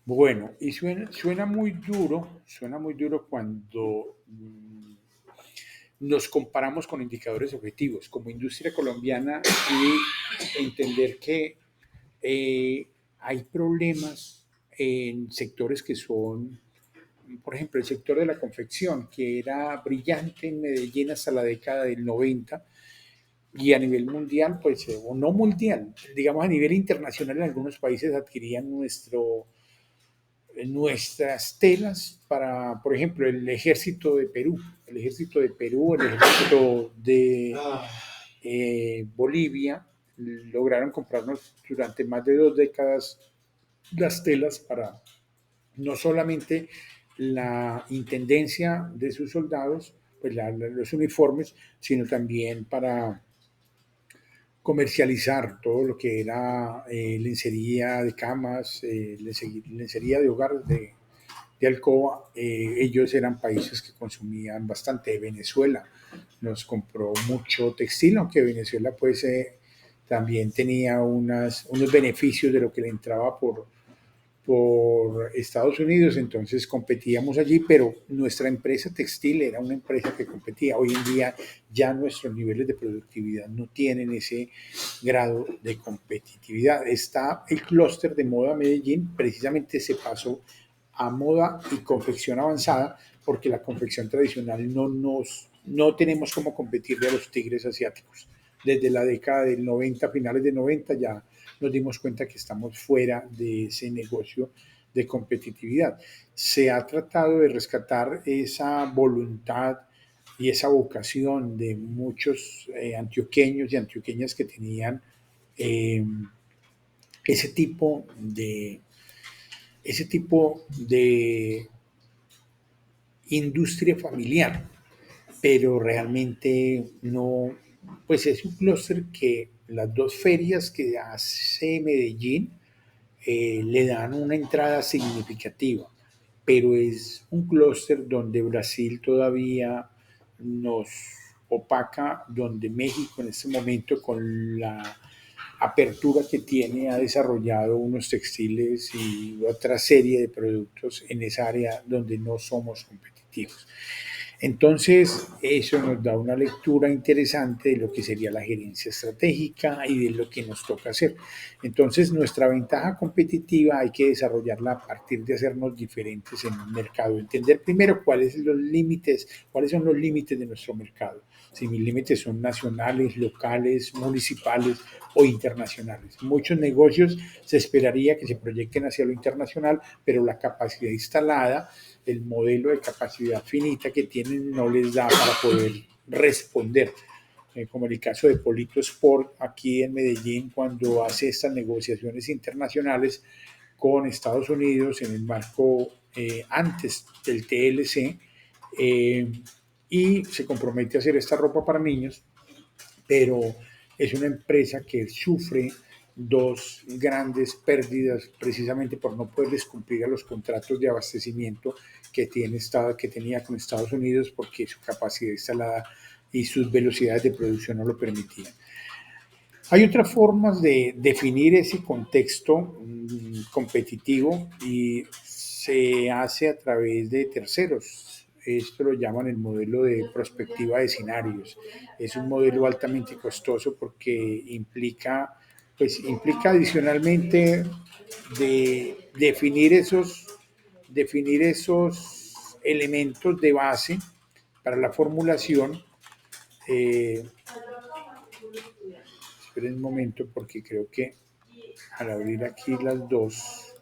Bueno, y suena muy duro cuando nos comparamos con indicadores objetivos como industria colombiana y entender que eh, hay problemas en sectores que son, por ejemplo, el sector de la confección, que era brillante en Medellín hasta la década del 90 y a nivel mundial, pues, o no mundial, digamos a nivel internacional, en algunos países adquirían nuestras telas para, por ejemplo, el ejército de Perú, el ejército de Bolivia, lograron comprarnos durante más de 2 décadas las telas para no solamente la intendencia de sus soldados, pues los uniformes, sino también para comercializar todo lo que era lencería de camas, lencería de hogar, de alcoba. Ellos eran países que consumían bastante. Venezuela nos compró mucho textil, aunque Venezuela pues también tenía unos beneficios de lo que le entraba por Estados Unidos, entonces competíamos allí, pero nuestra empresa textil era una empresa que competía. Hoy en día ya nuestros niveles de productividad no tienen ese grado de competitividad. Está el clúster de moda Medellín, precisamente se pasó a moda y confección avanzada, porque la confección tradicional no tenemos cómo competirle a los tigres asiáticos. Desde la década del 90, finales de 90, ya nos dimos cuenta que estamos fuera de ese negocio de competitividad. Se ha tratado de rescatar esa voluntad y esa vocación de muchos antioqueños y antioqueñas que tenían eh, ese tipo de ese tipo de industria familiar, pero realmente no, pues es un clúster que las dos ferias que hace Medellín le dan una entrada significativa, pero es un clúster donde Brasil todavía nos opaca, donde México en este momento con la apertura que tiene ha desarrollado unos textiles y otra serie de productos en esa área donde no somos competitivos. Entonces, eso nos da una lectura interesante de lo que sería la gerencia estratégica y de lo que nos toca hacer. Entonces, nuestra ventaja competitiva hay que desarrollarla a partir de hacernos diferentes en un mercado. Entender primero cuáles son los límites de nuestro mercado. Si mis límites son nacionales, locales, municipales o internacionales. Muchos negocios se esperaría que se proyecten hacia lo internacional, pero la capacidad instalada, el modelo de capacidad finita que tienen no les da para poder responder. Como en el caso de Polito Sport aquí en Medellín, cuando hace estas negociaciones internacionales con Estados Unidos en el marco antes del TLC, y se compromete a hacer esta ropa para niños, pero es una empresa que sufre dos grandes pérdidas precisamente por no poderles cumplir a los contratos de abastecimiento que tenía con Estados Unidos porque su capacidad instalada y sus velocidades de producción no lo permitían. Hay otras formas de definir ese contexto competitivo y se hace a través de terceros. Esto lo llaman el modelo de prospectiva de escenarios. Es un modelo altamente costoso porque implica adicionalmente de definir esos elementos de base para la formulación. Eh, Esperen un momento porque creo que al abrir aquí las dos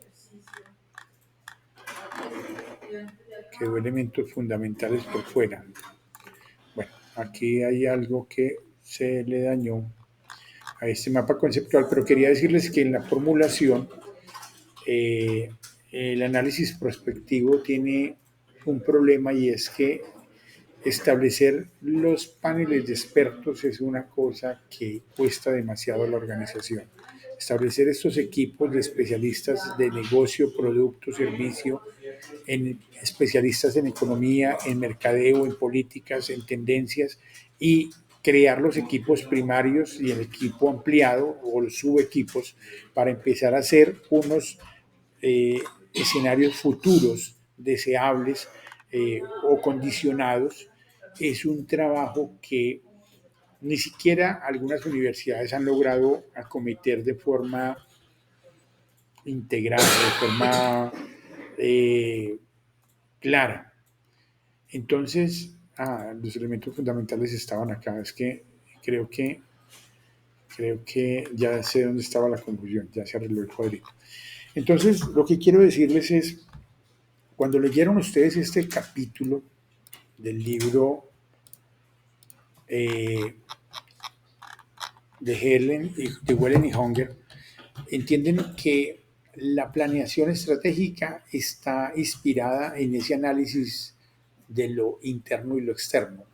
quedó elementos fundamentales por fuera. Bueno, aquí hay algo que se le dañó a este mapa conceptual, pero quería decirles que en la formulación eh, el análisis prospectivo tiene un problema y es que establecer los paneles de expertos es una cosa que cuesta demasiado a la organización. Establecer estos equipos de especialistas de negocio, producto, servicio, especialistas en economía, en mercadeo, en políticas, en tendencias y crear los equipos primarios y el equipo ampliado o los subequipos para empezar a hacer unos escenarios futuros deseables o condicionados, es un trabajo que ni siquiera algunas universidades han logrado acometer de forma integral, de forma clara. Entonces, los elementos fundamentales estaban acá. Es que creo que creo que ya sé dónde estaba la confusión, ya se arregló el cuadrito. Entonces, lo que quiero decirles es, cuando leyeron ustedes este capítulo del libro de Wellen y Hunger, entienden que la planeación estratégica está inspirada en ese análisis de lo interno y lo externo.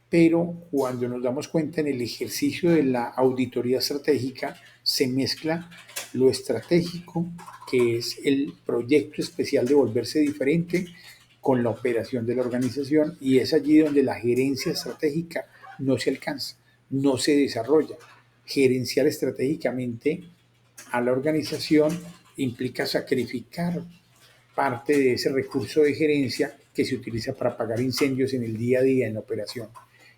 Pero cuando nos damos cuenta en el ejercicio de la auditoría estratégica, se mezcla lo estratégico, que es el proyecto especial de volverse diferente, con la operación de la organización, y es allí donde la gerencia estratégica no se alcanza, no se desarrolla. Gerenciar estratégicamente a la organización implica sacrificar parte de ese recurso de gerencia que se utiliza para apagar incendios en el día a día en la operación.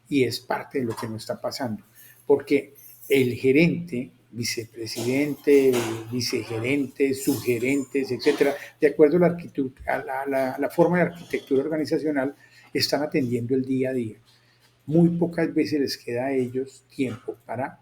Y es parte de lo que nos está pasando, porque el gerente, vicepresidente, vicegerente, subgerentes, etcétera, de acuerdo a la forma de arquitectura organizacional, están atendiendo el día a día. Muy pocas veces les queda a ellos tiempo para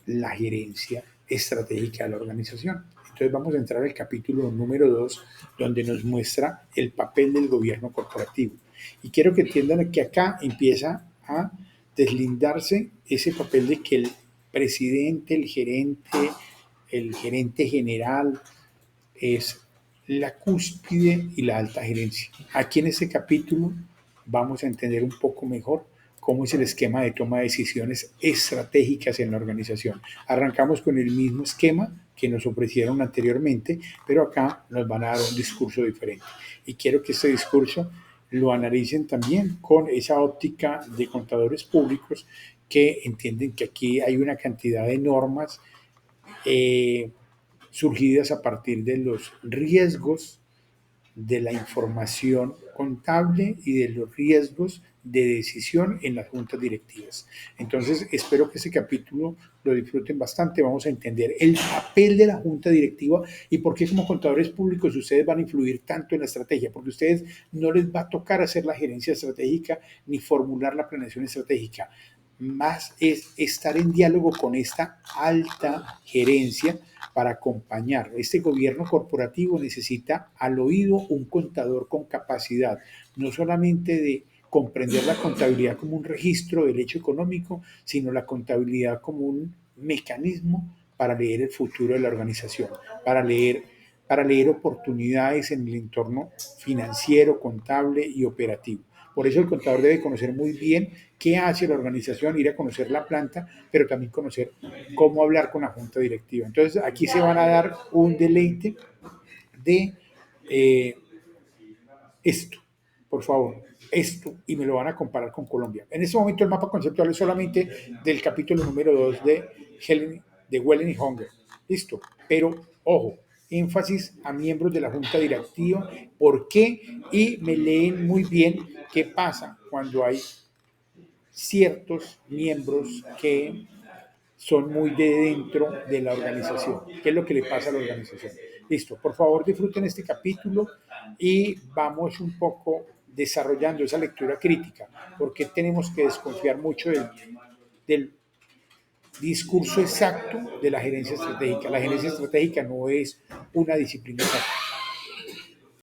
la gerencia estratégica de la organización. Entonces vamos a entrar al capítulo número 2, donde nos muestra el papel del gobierno corporativo. Y quiero que entiendan que acá empieza a deslindarse ese papel de que el presidente, el gerente general, es la cúspide y la alta gerencia. Aquí en este capítulo vamos a entender un poco mejor cómo es el esquema de toma de decisiones estratégicas en la organización. Arrancamos con el mismo esquema que nos ofrecieron anteriormente, pero acá nos van a dar un discurso diferente. Y quiero que este discurso lo analicen también con esa óptica de contadores públicos que entienden que aquí hay una cantidad de normas surgidas a partir de los riesgos de la información contable y de los riesgos de decisión en las juntas directivas. Entonces, espero que este capítulo lo disfruten bastante. Vamos a entender el papel de la junta directiva y por qué como contadores públicos ustedes van a influir tanto en la estrategia, porque a ustedes no les va a tocar hacer la gerencia estratégica ni formular la planeación estratégica. Más es estar en diálogo con esta alta gerencia para acompañar. Este gobierno corporativo necesita al oído un contador con capacidad, no solamente de comprender la contabilidad como un registro del hecho económico, sino la contabilidad como un mecanismo para leer el futuro de la organización, para leer oportunidades en el entorno financiero, contable y operativo. Por eso el contador debe conocer muy bien qué hace la organización, ir a conocer la planta, pero también conocer cómo hablar con la junta directiva. Entonces aquí se van a dar un deleite de esto, por favor, esto, y me lo van a comparar con Colombia. En este momento el mapa conceptual es solamente del capítulo número 2 de Wellen y Hunger. Listo, pero ojo, énfasis a miembros de la junta directiva, por qué, y me leen muy bien qué pasa cuando hay ciertos miembros que son muy de dentro de la organización. ¿Qué es lo que le pasa a la organización? Listo, por favor disfruten este capítulo y vamos un poco desarrollando esa lectura crítica, porque tenemos que desconfiar mucho del discurso exacto de la gerencia estratégica. La gerencia estratégica no es una disciplina exacta.